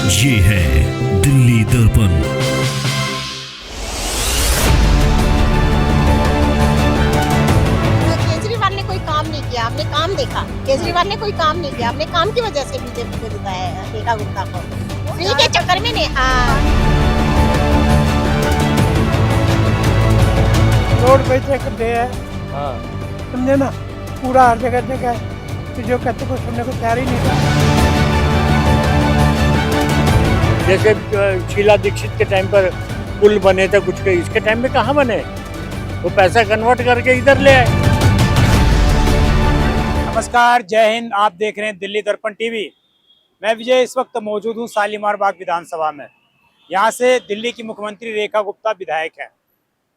ये है दिल्ली दर्पण। केजरीवाल ने कोई काम नहीं किया, हमने काम देखा। केजरीवाल ने कोई काम नहीं किया, हमने काम की वजह से बीजेपी को जिताया है रेखा गुप्ता को। फ्री के चक्कर में नहीं। हाँ, रोड पे चेक करते हैं, हाँ, समझे ना, पूरा हर जगह जगह है, तो जो कहते को सुनने को तैयार ही नहीं था। जैसे शीला दीक्षित के टाइम पर पुल बने थे कुछ के, इसके टाइम में कहाँ बने? वो पैसा कन्वर्ट करके इधर ले आए। नमस्कार, जय हिंद। आप देख रहे हैं दिल्ली दर्पण टीवी। मैं विजय इस वक्त मौजूद हूं शालीमार बाग विधानसभा में। यहां से दिल्ली की मुख्यमंत्री रेखा गुप्ता विधायक हैं।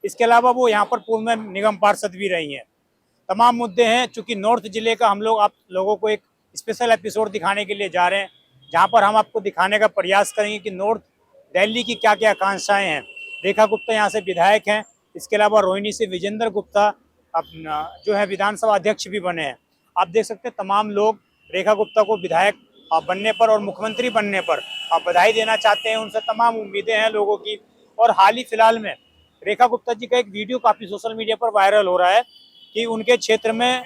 इसके अलावा वो यहां पर पूर्व में निगम पार्षद भी रही हैं। तमाम मुद्दे हैं। चूंकि नॉर्थ जिले का हम लोग आप लोगों को एक स्पेशल एपिसोड दिखाने के लिए जा रहे हैं, जहां पर हम आपको दिखाने का प्रयास करेंगे कि नॉर्थ दिल्ली की क्या क्या आकांक्षाएं हैं। रेखा गुप्ता यहाँ से विधायक हैं। इसके अलावा रोहिणी से विजेंद्र गुप्ता अपना जो है विधानसभा अध्यक्ष भी बने हैं। आप देख सकते हैं तमाम लोग रेखा गुप्ता को विधायक बनने पर और मुख्यमंत्री बनने पर बधाई देना चाहते हैं। उनसे तमाम उम्मीदें हैं लोगों की। और हाल ही फिलहाल में रेखा गुप्ता जी का एक वीडियो काफ़ी सोशल मीडिया पर वायरल हो रहा है कि उनके क्षेत्र में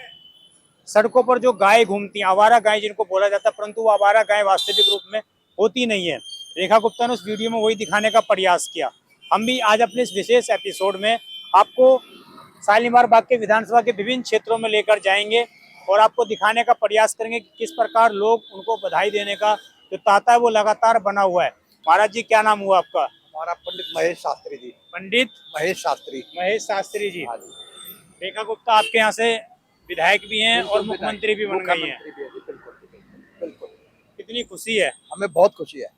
सड़कों पर जो गाय घूमती हैं, आवारा गाय जिनको बोला जाता है, परंतु वो आवारा गाय वास्तविक रूप में होती नहीं है। रेखा गुप्ता ने उस वीडियो में वही दिखाने का प्रयास किया। हम भी आज अपने इस विशेष एपिसोड में आपको शालीमार बाग के विधानसभा के विभिन्न क्षेत्रों में लेकर जाएंगे और आपको दिखाने का प्रयास करेंगे कि किस प्रकार लोग उनको बधाई देने का जो तांता है वो लगातार बना हुआ है। महाराज जी, क्या नाम हुआ आपका? हमारा पंडित महेश शास्त्री जी। पंडित महेश शास्त्री। महेश शास्त्री जी। हाँ जी। रेखा गुप्ता आपके यहाँ से विधायक भी हैं बिल्कुल और मुख्यमंत्री भी बन गई हैं। मुख्यमंत्री भी है जी, बिल्कुल बिल्कुल। कितनी खुशी है। हमें बहुत खुशी है।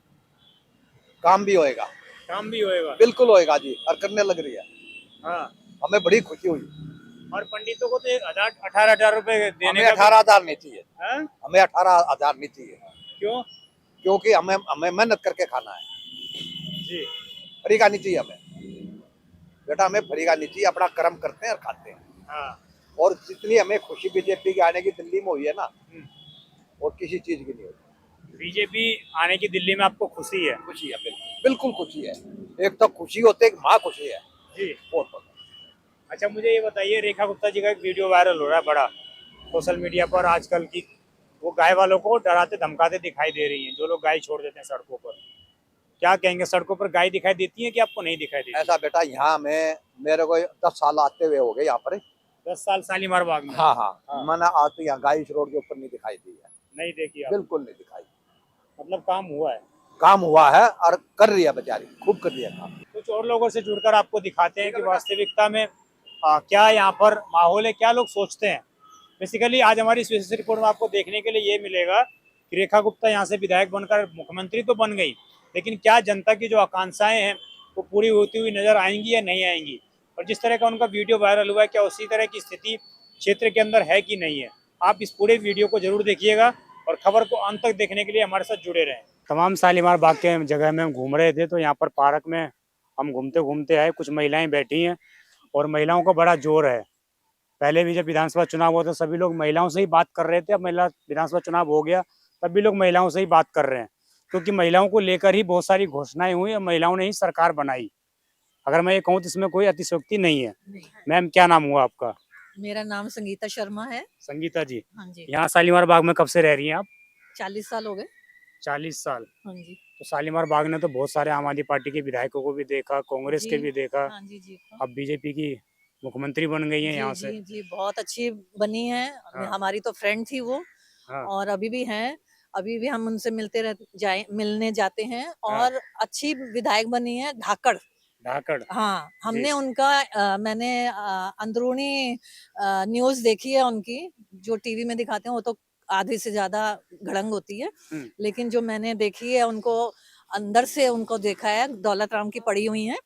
काम भी होएगा, काम भी होएगा। बिल्कुल होएगा जी, और करने लग रही है। हाँ, हमें बड़ी खुशी हुई। और पंडितों को तो 18,000 रुपए देने हमें का 18,000 नहीं चाहिए। हाँ? हमें 18,000 नहीं चाहिए, क्यों क्योंकि हमें मेहनत करके खाना है। जी? फ्री का नहीं चाहिए हमें बेटा, हमें फ्री का नहीं चाहिए। अपना कर्म करते हैं और खाते हैं। हाँ। और जितनी हमें खुशी बीजेपी के आने की दिल्ली में हुई है ना, और किसी चीज की नहीं हुई। बीजेपी आने की दिल्ली में आपको खुशी है? खुशी है, बिल्कुल खुशी है। एक तो खुशी होते, एक माँ खुशी है जी। बहुत। अच्छा, मुझे ये बताइए, रेखा गुप्ता जी का एक वीडियो वायरल हो रहा है बड़ा सोशल मीडिया पर आजकल की। वो गाय वालों को डराते धमकाते दिखाई दे रही हैं, जो लोग गाय छोड़ देते हैं सड़कों पर। क्या कहेंगे, सड़कों पर गाय दिखाई देती है कि आपको नहीं दिखाई देती? ऐसा बेटा, यहाँ में मेरे को 10 साल आते हुए हो गए यहाँ पर। 10 साल शालीमार बाग में? हाँ। हाँ। मैंने आज तो यहाँ गाय इस रोड के ऊपर नहीं दिखाई दी है। नहीं देखी आप? बिल्कुल नहीं दिखाई। मतलब काम हुआ है? काम हुआ है और कर रही है बेचारी, खूब कर रही है काम। कुछ और लोगों से जुड़कर आपको दिखाते हैं कि वास्तविकता में क्या यहाँ पर माहौल है, क्या लोग सोचते हैं। बेसिकली आज हमारी इस विशेष रिपोर्ट में आपको देखने के लिए ये मिलेगा कि रेखा गुप्ता यहाँ से विधायक बनकर मुख्यमंत्री तो बन गई, लेकिन क्या जनता की जो आकांक्षाएं हैं वो पूरी होती हुई नजर आएंगी या नहीं आएंगी। और जिस तरह का उनका वीडियो वायरल हुआ है, क्या उसी तरह की स्थिति क्षेत्र के अंदर है कि नहीं है। आप इस पूरे वीडियो को जरूर देखिएगा और खबर को अंत तक देखने के लिए हमारे साथ जुड़े रहें। तमाम शालीमार बाग के जगह में हम घूम रहे थे, तो यहाँ पर पार्क में हम घूमते घूमते आए। कुछ महिलाएं बैठी हैं और महिलाओं का बड़ा जोर है। पहले भी जब विधानसभा चुनाव हुआ तो सभी लोग महिलाओं से ही बात कर रहे थे। अब महिला विधानसभा चुनाव हो गया, तब भी लोग महिलाओं से ही बात कर रहे हैं, क्योंकि महिलाओं को लेकर ही बहुत सारी घोषणाएं हुई और महिलाओं ने ही सरकार बनाई। अगर मैं ये कहूँ तो इसमें कोई अतिशयोक्ति नहीं है। मैम, क्या नाम हुआ आपका? मेरा नाम संगीता शर्मा है। संगीता जी, हाँ जी। यहाँ शालीमार बाग में कब से रह रही हैं आप? 40 साल हो गए। 40 साल। हाँ जी। तो शालीमार बाग ने तो बहुत सारे आम आदमी पार्टी के विधायकों को भी देखा, कांग्रेस के जी। भी देखा। हाँ जी जी। अब बीजेपी की मुख्यमंत्री बन गई है जी यहाँ से। जी जी, बहुत अच्छी बनी है। हाँ। हमारी तो फ्रेंड थी वो, हाँ। और अभी भी हैं। अभी भी हम उनसे मिलने जाते हैं। और अच्छी विधायक बनी है। धाकड़। हाँ, हमने उनका मैंने अंदरूनी न्यूज़ देखी है उनकी, जो टीवी में दिखाते हैं वो तो आधे से ज्यादा घड़ंग होती है, लेकिन जो मैंने देखी है उनको अंदर से उनको देखा है। दौलत राम की पढ़ी हुई है,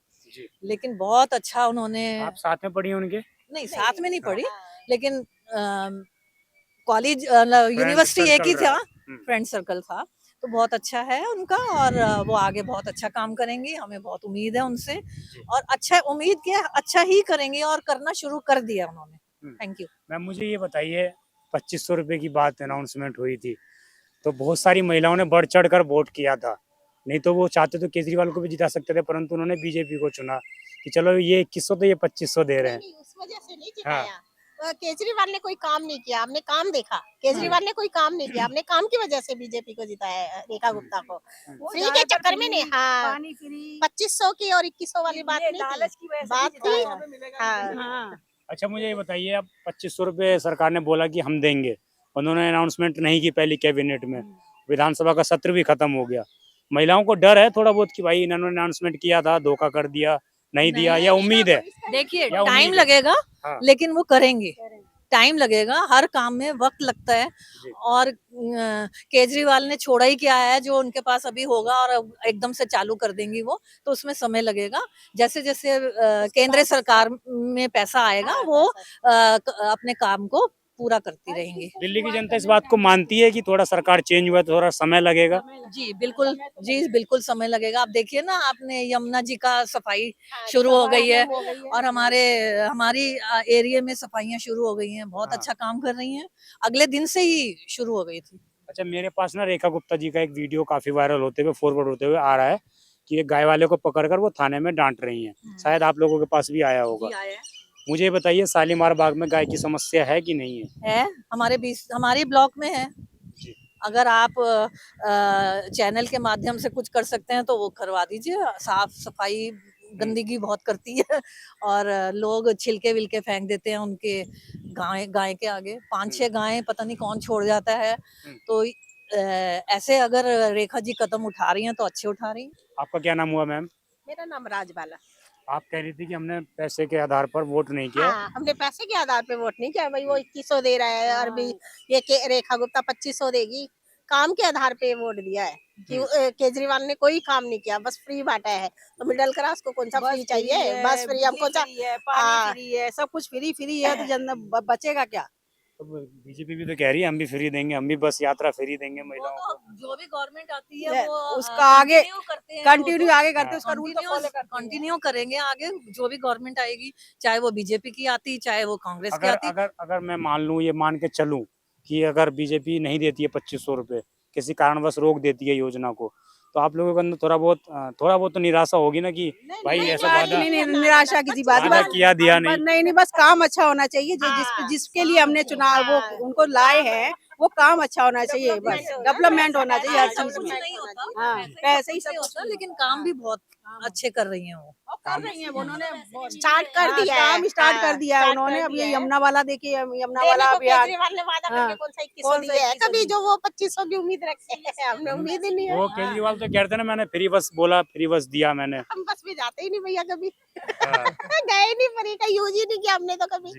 लेकिन बहुत अच्छा उन्होंने। आप साथ में पढ़ी हैं उनके? नहीं, साथ में नहीं पढ़ी, लेकिन कॉलेज यूनिवर्सिटी एक ही था, फ्रेंड सर्कल था। तो बहुत अच्छा है उनका, और वो आगे बहुत अच्छा काम करेंगी, हमें बहुत उम्मीद है उनसे। और अच्छा उम्मीद किया, अच्छा ही करेंगे, और करना शुरू कर दिया उन्होंने। Thank you. मैम, मुझे ये बताइए, 2500 रुपए की बात अनाउंसमेंट हुई थी, तो बहुत सारी महिलाओं ने बढ़ चढ़ कर वोट किया था, नहीं तो वो चाहते तो केजरीवाल को भी जिता सकते थे, परंतु उन्होंने बीजेपी को चुना कि चलो ये 2100 तो ये 2500 दे रहे हैं। नहीं, उस वजह से नहीं जिताया। केजरीवाल ने कोई काम नहीं किया, हमने काम देखा। केजरीवाल ने कोई काम नहीं किया, हमने काम की वजह से बीजेपी को जिताया है, रेखा गुप्ता को। फ्री के चक्कर में नहीं, हाँ 2500 की और 2100 वाली बात नहीं थी, बात थी हाँ। अच्छा मुझे ये बताइए, अब 2500 रुपये सरकार ने बोला कि हम देंगे, उन्होंने अनाउंसमेंट नहीं की पहली कैबिनेट में, विधानसभा का सत्र भी खत्म हो गया। महिलाओं को डर है थोड़ा बहुत कि भाई इन्होंने अनाउंसमेंट किया था, धोखा कर दिया, नहीं दिया, या उम्मीद है? देखिए या उम्मीद टाइम है? लगेगा, हाँ। लेकिन वो करेंगे। टाइम लगेगा, हर काम में वक्त लगता है। जी। और केजरीवाल ने छोड़ा ही क्या है जो उनके पास अभी होगा और अब एकदम से चालू कर देंगी वो, तो उसमें समय लगेगा। जैसे जैसे केंद्र सरकार में पैसा आएगा वो अपने काम को पूरा करती रहेंगी। दिल्ली की जनता इस बात को मानती है कि थोड़ा सरकार चेंज हुआ तो थोड़ा समय लगेगा? जी बिल्कुल समय लगेगा। आप देखिए ना, आपने यमुना जी का सफाई शुरू हो गई है और हमारी एरिया में सफाइयां शुरू हो गई हैं, बहुत हाँ। अच्छा काम कर रही हैं। अगले दिन से ही शुरू हो गई थी। अच्छा मेरे पास ना रेखा गुप्ता जी का एक वीडियो काफी वायरल होते हुए फॉरवर्ड होते हुए आ रहा है कि एक गाय वाले को पकड़कर वो थाने में डांट रही हैं। शायद आप लोगों के पास भी आया होगा। मुझे ये बताइए, शालीमार बाग में गाय की समस्या है कि नहीं है? हमारे ब्लॉक में है। जी। अगर आप चैनल के माध्यम से कुछ कर सकते हैं तो वो करवा दीजिए। साफ सफाई गंदगी बहुत करती है और लोग छिलके विलके फेंक देते हैं उनके गाय के आगे। 5-6 गायें पता नहीं कौन छोड़ जाता है। तो ऐसे अगर रेखा जी कदम उठा रही हैं तो अच्छे उठा रही हैं। आपका क्या नाम हुआ मैम? मेरा नाम राजबाला। आप कह रही थी कि हमने पैसे के आधार पर वोट नहीं किया। हाँ, हमने पैसे के आधार पे वोट नहीं किया भाई, वो 2100 दे रहा है और भी ये रेखा गुप्ता 2500 देगी। काम के आधार पे वोट दिया है कि केजरीवाल ने कोई काम नहीं किया, बस फ्री बांटा है। तो मिडिल क्लास को कौन सा फ्री चाहिए? बस फ्री हमको पानी फ्री है, सब कुछ फ्री फ्री है, तो जन बचेगा क्या? तो बीजेपी भी तो कह रही है हम भी फ्री देंगे, हम भी बस यात्रा फ्री देंगे महिलाओं को। जो भी गवर्नमेंट आती है वो उसका आगे कंटिन्यू आगे करते हैं, हाँ। उसका रूल तो फॉलो करते हैं। कंटिन्यू करेंगे आगे, जो भी गवर्नमेंट आएगी, चाहे वो बीजेपी की आती, चाहे वो कांग्रेस की अगर आती। अगर मैं मान लूं, ये मान के चलूं कि अगर बीजेपी नहीं देती है 2500 रुपए, किसी कारणवश रोक देती है योजना को, तो आप लोगों के अंदर थोड़ा बहुत तो निराशा होगी ना कि भाई ऐसा वादा नहीं, निराशा की बात वादा किया दिया नहीं। नहीं, बस काम अच्छा होना चाहिए। जिसके लिए हमने चुनाव वो उनको लाए हैं, वो काम अच्छा होना चाहिए, बस डेवलपमेंट होना चाहिए हर चीज में। नहीं होता, हाँ, पैसे ही सब होता, लेकिन काम भी बहुत अच्छे कर रही हैं वो। कर रही हैं, उन्होंने स्टार्ट कर दिया है। काम स्टार्ट कर दिया है स्टार्ट उन्होंने। कर अब दिया ये है। यमुना वाला देखिए, यमुना देने वाला को अभियान। केजरीवाल ने वादा हाँ। करके कौन सा 2100 कौन सा दिया है? 2100 कभी जो वो 2500 की उम्मीद रखते हैं, हमने उम्मीद ही नहीं है। वो केजरीवाल तो कहते ना मैंने फ्री बस बोला, फ्री बस दिया मैंने। हम बस में जाते ही नहीं भैया कभी। हाँ। गए नहीं, फ्री का यूज ही नहीं किया हमने तो कभी।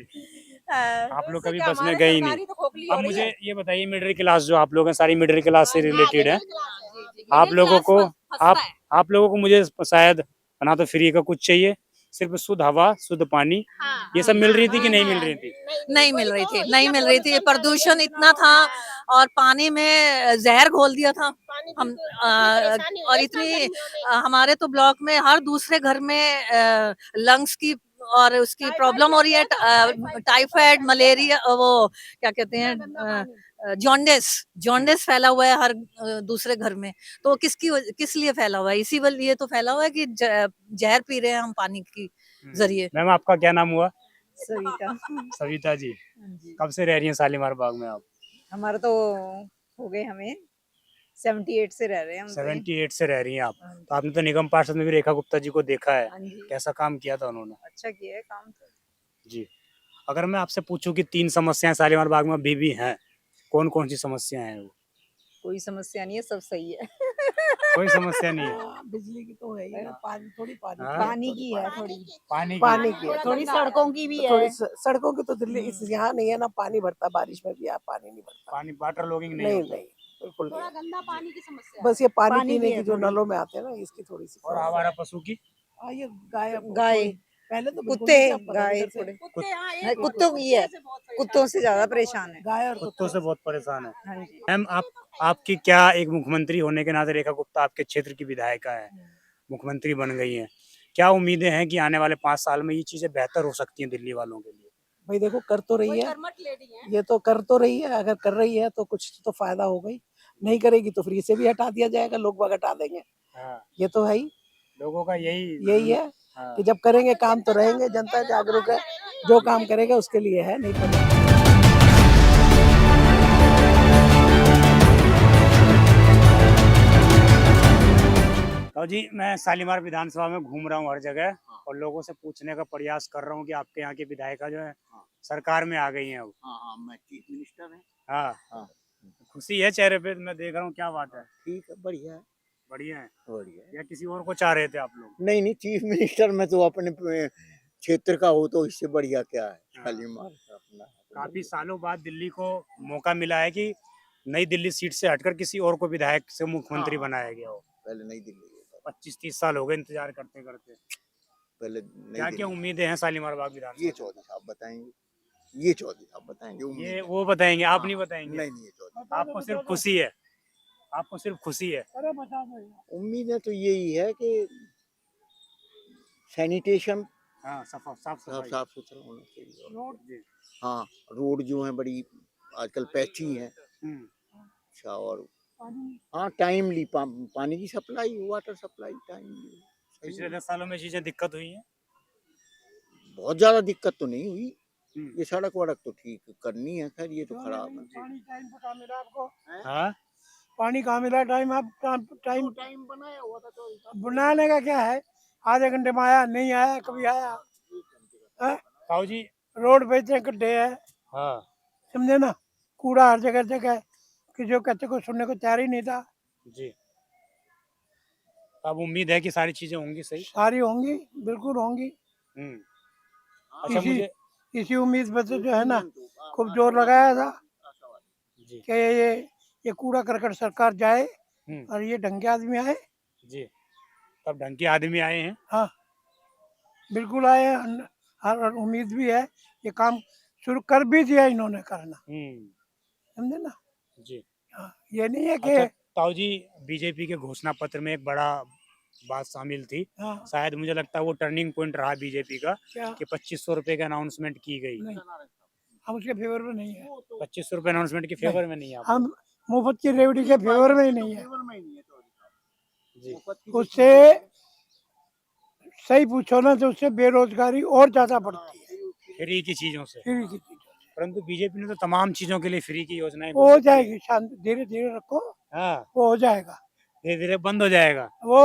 आप लोग कभी क्या बस में हमारे गए ही सरकारी नहीं। तो खोखली हो अब रही मुझे है। ये बताइए, मिडिल क्लास जो आप लोग हैं, सारी मिडिल क्लास से रिलेटेड है। आप मिडिल लोगों क्लास को फंसता है। आप लोगों को मुझे शायद ना तो फ्री का कुछ चाहिए, सिर्फ शुद्ध हवा, शुद्ध पानी, ये सब मिल रही थी कि नहीं मिल रही थी? नहीं मिल रही थी, नहीं मिल रही थी। प्रदूषण इतना था और पानी में जहर घोल दिया था। हम और इतनी हमारे तो ब्लॉक में हर दूसरे घर में लंग्स की और उसकी प्रॉब्लम हो रही है। टाइफाइड, मलेरिया, वो क्या कहते हैं, जॉन्डिस फैला हुआ है हर दूसरे घर में। तो किस लिए फैला हुआ है? इसी लिए तो फैला हुआ है कि जहर पी रहे हैं हम पानी की जरिए। मैम आपका क्या नाम हुआ? सविता। सविता जी, कब से रह रही हैं शालीमार बाग में आप? हमारा तो हो गए, हमें 78 से रह रहे हैं हम। 78 से रह रही हैं आप। तो आपने तो निगम पार्षद में भी रेखा गुप्ता जी को देखा है, हाँ जी, कैसा काम किया था उन्होंने? अच्छा किया है काम तो। जी। अगर मैं आपसे पूछूं कि 3 समस्याएं शालीमार बाग में अभी भी हैं, कौन कौन सी समस्याएं हैं वो? कोई समस्या नहीं है, सब सही है। कोई समस्या नहीं है। बिजली की तो है ही ना, पानी थोड़ी पानी हाँ। पानी की है थोड़ी, पानी की है, थोड़ी सड़कों की भी है। थोड़ी सड़कों की तो दिल्ली इस यहाँ नहीं है ना, पानी भरता, बारिश में भी यहाँ पानी नहीं भरता। पानी वाटर लॉगिंग नहीं नहीं होता। नहीं, बिल्कुल नहीं। गंदा पानी की समस्या। बस ये पानी पानी पीने की की है जो थोड़ी। नलों में आते हैं ना, इसकी थोड़ी सी और आवारा पशु की? हाँ, ये गाय गाय, पहले तो बिल्कुल कुत्ते, नहीं था, पर गाय इधर से थोड़े। हाँ, कुत्तों की है, कुत्तों से ज्यादा परेशान है। गाय और कुत्तों से बहुत परेशान है। हाँ जी। मैम आपकी क्या, एक मुख्यमंत्री होने के नाते रेखा गुप्ता आपके क्षेत्र की विधायिका है, मुख्यमंत्री बन गई हैं, क्या उम्मीदें हैं कि आने वाले 5 साल में ये चीजें बेहतर हो सकती हैं दिल्ली वालों के लिए? भाई देखो, कर तो रही है, ये तो कर तो रही है। अगर कर रही है तो कुछ तो फायदा होगा ही, नहीं करेगी तो फ्री से भी हटा दिया जाएगा, लोग बाग हटा देंगे। हाँ, ये तो है ही, लोगों का यही है हाँ। कि जब करेंगे काम तो रहेंगे, जनता जागरूक है, जो काम करेगा उसके लिए है, नहीं तो नहीं। तो जी मैं शालीमार विधानसभा में घूम रहा हूँ हर जगह और लोगों से पूछने का प्रयास कर रहा हूँ कि आपके यहाँ की विधायिका जो है सरकार में आ गई हैं अब। हाँ मैं चीफ मिनिस्टर है। हाँ, हाँ खुशी है चेहरे पे, मैं देख रहा हूँ, क्या बात है, ठीक है, बढ़िया है, बढ़िया है। बढ़िया है। या किसी और को चाह रहे थे आप लोग? नहीं नहीं, चीफ मिनिस्टर में तो अपने क्षेत्र का हो तो इससे बढ़िया क्या है। शालीमार का अपना काफी सालों बाद दिल्ली को मौका मिला है कि नई दिल्ली सीट से हटकर किसी और को विधायक से मुख्यमंत्री बनाया गया हो। पहले नई दिल्ली है, 25-30 साल हो गए इंतजार करते करते। पहले क्या नई क्या दिल्ली। उम्मीदें हैं शालीमार बाग ये विधानसभा? चौधरी साहब बताएंगे, ये चौधरी साहब बताएंगे। उम्मीद ये है। वो बताएंगे, आप नहीं हाँ, बताएंगे? नहीं नहीं, ये चौधरी। आपको सिर्फ खुशी है, आपको सिर्फ खुशी है। उम्मीद है तो यही है कि सैनिटेशन हाँ, साफ साफ सफाई। साफ सुथरा होना चाहिए। और जी। हाँ, रोड जो है बड़ी आजकल पैची है। हम्म, अच्छा, और हाँ टाइमली पानी की सप्लाई, वाटर सप्लाई टाइमली। पिछले 10 सालों में चीजें दिक्कत हुई हैं। बहुत ज्यादा दिक्कत तो नहीं हुई। हम्म, ये सड़क वड़क तो ठीक करनी है, खैर ये तो खराब है। पानी टाइम पे कहाँ मिला आपको? हाँ, पानी कहाँ मिला टाइम? आप टाइम टाइम बनाया हुआ था तो बनाने का क्या है? आधे घंटे में आया, नहीं आया, कभी आया। हाँ? ताऊ जी। रोड पे इतने गड्ढे हैं, हाँ समझे ना, कूड़ा हर जगह जगह है, कि जो कहते को सुनने को तैयार ही नहीं था। जी, अब उम्मीद है कि सारी चीजें होंगी सही। सारी होंगी, बिल्कुल होंगी। हम्म, अच्छा इसी मुझे इसी उम्मीद पर से जो है ना, खूब जोर लगाया था जी कि ये कूड़ा करकट सरकार जाए हम्म, और ये ढंग के आदमी आए। जी, तब ढंग के आदमी आए हैं। हाँ, बिल्कुल आए हैं, और उम्मीद भी है ये काम शुरू कर भी दिया इन्होंने करना, समझे ना। जी। हाँ, ये नहीं है कि अच्छा ताऊ जी, बीजेपी के घोषणा पत्र में एक बड़ा बात शामिल थी, हाँ, शायद मुझे लगता है वो टर्निंग पॉइंट रहा बीजेपी का, क्या कि 2500 रुपए का अनाउंसमेंट की गई। नहीं, हम उसके फेवर में नहीं है। 2500 रुपए अनाउंसमेंट के फेवर में नहीं है आप? हम मुफ्त की रेवड़ी के फेवर में ही नहीं है। जी उससे सही पूछो ना तो उससे बेरोजगारी और ज्यादा बढ़ती है, फ्री की चीजों से। फ्री की चीजों से। परंतु बीजेपी ने तो तमाम चीजों के लिए फ्री की योजनाएं वो हो जाएगी, शांति, धीरे धीरे रखो, हाँ, वो हो जाएगा। धीरे धीरे बंद हो जाएगा। वो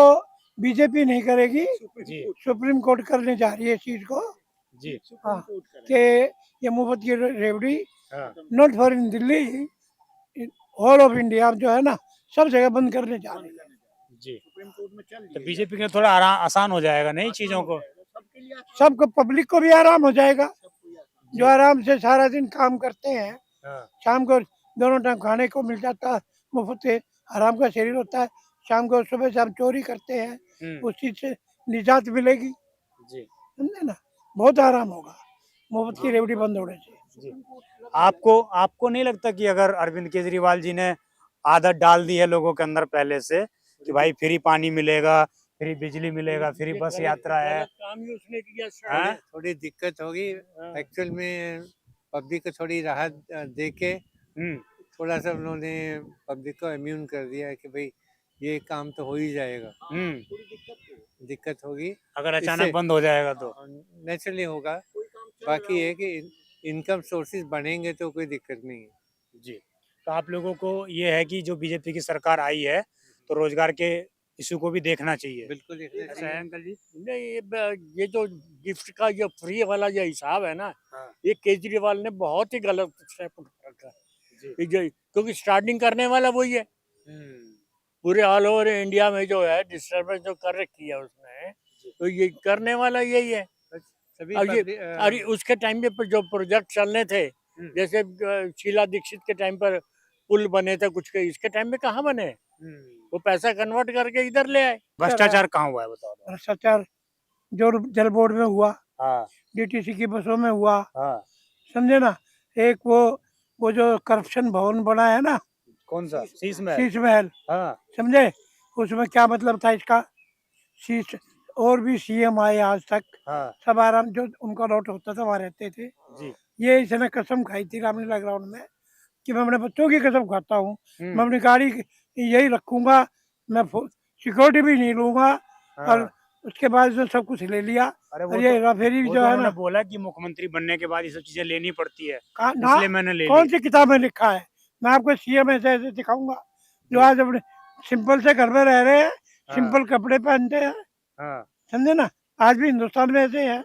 बीजेपी नहीं करेगी, जी सुप्रीम कोर्ट करने जा रही है इस चीज को। जी हाँ, कि ये मुफ्त की रेवड़ी हाँ, not for in Delhi, all of India जो है ना, सब जगह बंद करने जा रही है। जी। तो बीजेपी के थोड़ा आसान हो जाएगा नहीं चीजों को? सबको, पब्लिक को भी आराम हो जाएगा, जो आराम से सारा दिन काम करते हैं, हाँ, शाम को दोनों टाइम खाने को मिल जाता है मुफ्त से, आराम का शरीर होता है। शाम को सुबह शाम चोरी करते हैं, उस चीज से निजात मिलेगी, जी समझे ना, बहुत आराम होगा मुफ्त की रेवड़ी बंद होने से। जी। आपको आपको नहीं लगता कि अगर अरविंद केजरीवाल जी ने आदत डाल दी है लोगों के अंदर पहले से कि भाई फ्री पानी मिलेगा, फ्री बिजली मिलेगा, फ्री बस यात्रा है, काम ही उसने किया हाँ? थोड़ी दिक्कत होगी एक्चुअल में, पब्लिक को थोड़ी राहत दे के हम्म, थोड़ा सा उन्होंने पब्लिक को इम्यून कर दिया है कि भाई ये काम तो हो ही जाएगा। दिक्कत होगी अगर अचानक इससे- बंद हो जाएगा तो। नेचुरली होगा। बाकी ये कि इनकम सोर्सेज बढ़ेंगे तो कोई दिक्कत नहीं है। जी, तो आप लोगों को ये है कि जो बीजेपी की सरकार आई है तो रोजगार के इशू को भी देखना चाहिए। बिल्कुल देखना ऐसा चाहिए। है अंकल जी? नहीं ये जो गिफ्ट का जो फ्री वाला जो हिसाब है ना, हाँ। ये केजरीवाल ने बहुत ही गलत स्टेप उठा रखा जी। है। क्योंकि स्टार्टिंग करने वाला वही है, पूरे ऑल ओवर इंडिया में जो है डिस्टर्बेंस जो कर रखी है उसने, तो ये करने वाला यही है। सभी और ये public, और उसके टाइम पे जो प्रोजेक्ट चलने थे, जैसे शीला दीक्षित के टाइम पर पुल बने थे कुछ के, इसके टाइम में कहाँ बने? वो पैसा कन्वर्ट करके इधर ले आए। भ्रष्टाचार कहाँ हुआ है बताओ? भ्रष्टाचार जो जल बोर्ड में हुआ, हाँ डीटीसी की बसों में हुआ, हाँ। समझे ना। एक वो जो करप्शन भवन बना है ना, कौन सा? शीश महल। शीश महल, हाँ समझे, उसमें क्या मतलब था इसका? शीश, और भी सीएम आए आज तक, हाँ सब आराम, जो उनका लॉट होता था वहाँ रहते थे। जी। ये इसने कसम खाई थी रामलीला ग्राउंड में कि मैं अपने बच्चों की कसम खाता हूँ, हम्म। मैं अपनी गाड़ी यही रखूंगा, मैं सिक्योरिटी भी नहीं लूंगा। हाँ। और उसके बाद उसने सब कुछ ले लिया। अरे और ये हेराफेरी वो जो तो है उन्होंने ना, बोला कि मुख्यमंत्री बनने के बाद ये सब चीजें लेनी पड़ती है, ना इसलिए मैंने ले कौन ली। सी किताब में लिखा है? मैं आपको सीएम ऐसे ऐसे दिखाऊंगा जो आज अपने सिंपल से घर में रह रहे हैं, हाँ। सिंपल कपड़े पहनते हैं, हाँ समझे ना। आज भी हिंदुस्तान में ऐसे हैं।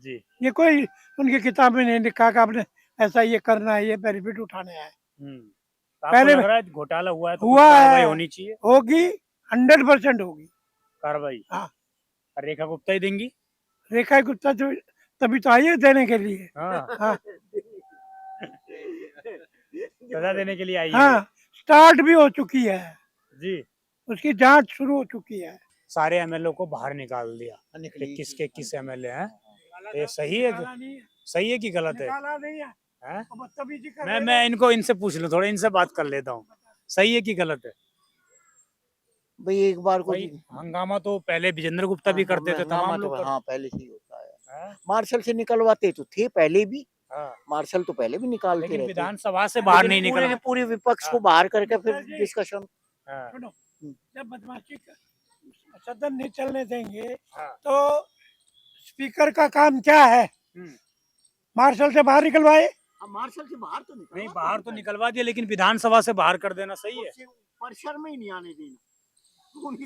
जी। ये कोई उनकी किताब में नहीं लिखा कि आपने ऐसा ये करना है, ये बेनिफिट उठाने हैं। तो आपको पहले लग रहा है घोटाला हुआ है तो हुआ कुछ कार्रवाई है। होनी चाहिए? होगी, 100% होगी कार्रवाई। हाँ। और रेखा गुप्ता ही देंगी? रेखा गुप्ता तो तभी तो आई है देने के लिए। हाँ हाँ सजा देने के लिए आई है हाँ, स्टार्ट भी हो चुकी है, जी। उसकी जांच शुरू हो चुकी है। सारे एमएलए को बाहर निकाल दिया, 21 के 21 एमएलए हैं। ये सही है कि गलत है? निकाला नहीं है, हैं? बदतमीजी कर रहे मैं इनको इनसे पूछ लूं, थोड़ा इनसे बात कर लेता हूँ। सही है कि गलत है? भाई एक बार को भाई हंगामा तो पहले विजेंद्र गुप्ता भी करते थे, तमाम लोग हाँ पहले से ही होता है। हैं? मार्शल से निकलवाते तो थे पहले भी, हाँ। मार्शल तो पहले भी निकालते लेकिन रहते। विधानसभा से बाहर नहीं लेकिन निकला। पूरे विपक्ष को बाहर करके फिर डिस्कशन। हाँ। सुनो, जब बदमाशी सदन नहीं चलने देंगे हाँ। तो स्पीकर का काम क्या है? मार्शल से बाहर निकलवाए। मार्शल से बाहर तो नहीं, बाहर तो निकलवा दिया, लेकिन विधानसभा से बाहर कर देना सही है। परिसर में ही नहीं आने देना।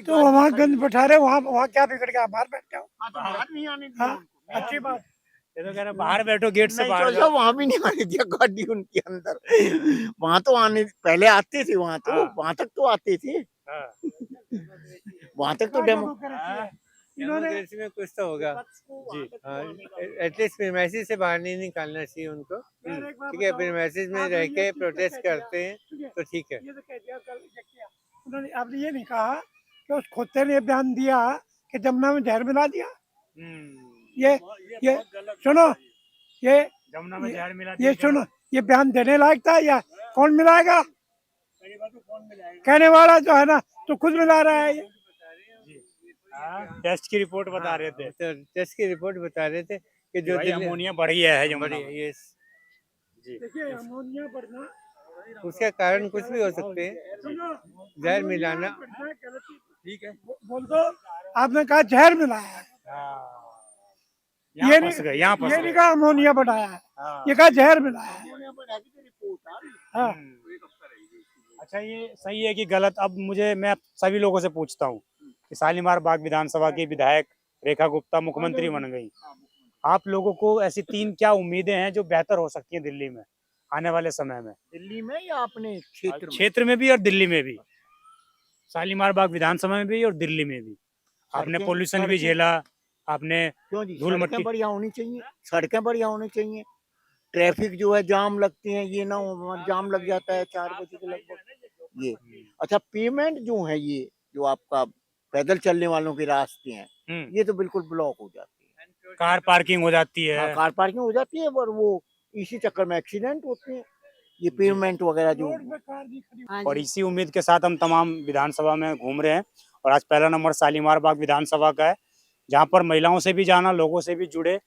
तो वहाँ गंद बैठा रहे, वहाँ क्या बिगड़ गया? बाहर बैठ जाओ। बाहर नहीं आने हाँ, अच्छी बात। ये तो कह रहे बाहर बैठो, गेट से बाहर नहीं, जाओ। वहाँ भी नहीं आने दिया गाड़ी उनके अंदर। वहाँ तो आने पहले आते थे, वहाँ तो हाँ। वहाँ तक तो आते थे, हाँ। वहाँ तक तो डेमो। डेमोक्रेसी में कुछ तो होगा जी। हाँ, एटलीस्ट प्रीमाइसेस से बाहर नहीं निकालना चाहिए उनको। ठीक है, प्रीमाइसेस में रह के प्रोटेस्ट करते हैं तो ठीक है। ये तो कह दिया कल किया उन्होंने। आपने ये नहीं कहा कि उस खोते ने बयान दिया कि जमुना में जहर मिला दिया। ये सुनो, ये जमुना में जहर मिला ये दिया। सुनो, ये बयान देने लायक था या कौन मिलाएगा? कहने वाला जो है ना तो खुद मिला रहा है। ये टेस्ट की रिपोर्ट बता रहे थे। तो टेस्ट की रिपोर्ट बता रहे थे कि जो भाई अमोनिया बढ़ी है जमुना में। ये जी। देखिए अमोनिया बढ़ना, उसका कारण कुछ भी हो सकते हैं, सुनो, जहर मिलाना। ठीक है, बोल दो। आपने कहा जहर मिलाया है, यहाँ फंस गए, यहाँ फंस ये नहीं गए। कहा अमोनिया बढ़ाया है, हाँ। ये कहा जहर मिलाया है। हाँ, अच्छा, ये सही है कि गलत? अब मैं सभी लोगों से पूछता हूँ कि शालीमार बाग विधानसभा की विधायक रेखा गुप्ता मुख्यमंत्री बन गई। आप लोगों को ऐसी 3 क्या उम्मीदें हैं जो बेहतर हो सकती हैं दिल्ली में आने वाले समय में? दिल्ली में या अपने क्षेत्र में भी और दिल्ली में भी, शालीमार बाग विधानसभा में भी और दिल्ली में भी। आपने पोल्यूशन भी झेला, आपने क्यों जी? धूल सड़कें मट्टी। बढ़िया होनी चाहिए, सड़कें बढ़िया होनी चाहिए। ट्रैफिक जो है जाम लगती है, ये ना हो जाम लग जाता है 4 बजे के लगभग। ये अच्छा, पेमेंट जो है, ये जो आपका पैदल चलने वालों के रास्ते हैं, ये तो बिल्कुल ब्लॉक हो जाते हैं। कार पार्किंग हो जाती है। हाँ, कार पार्किंग हो जाती है, और वो इसी चक्कर में एक्सीडेंट होते हैं। ये पेमेंट वगैरह जो। और इसी उम्मीद के साथ हम तमाम विधानसभा में घूम रहे हैं, और आज पहला नंबर शालीमार बाग विधानसभा का है, जहां पर महिलाओं से भी जाना, लोगों से भी जुड़े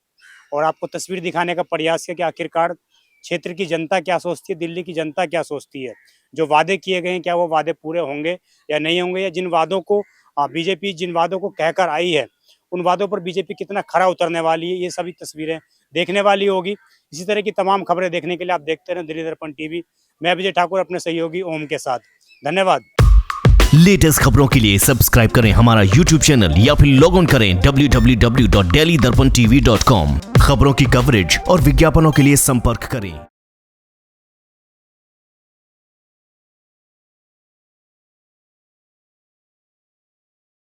और आपको तस्वीर दिखाने का प्रयास किया कि आखिरकार क्षेत्र की जनता क्या सोचती है, दिल्ली की जनता क्या सोचती है। जो वादे किए गए हैं, क्या वो वादे पूरे होंगे या नहीं होंगे, या जिन वादों को बीजेपी जिन वादों को कहकर आई है, उन वादों पर बीजेपी कितना खरा उतरने वाली है, ये सभी तस्वीरें देखने वाली होगी। इसी तरह की तमाम खबरें देखने के लिए आप देखते रहें दिल्ली दर्पण टीवी। मैं विजय ठाकुर अपने सहयोगी ओम के साथ। धन्यवाद। लेटेस्ट खबरों के लिए सब्सक्राइब करें हमारा YouTube चैनल या फिर लॉग ऑन करें www.delhidarpantv.com। खबरों की कवरेज और विज्ञापनों के लिए संपर्क करें।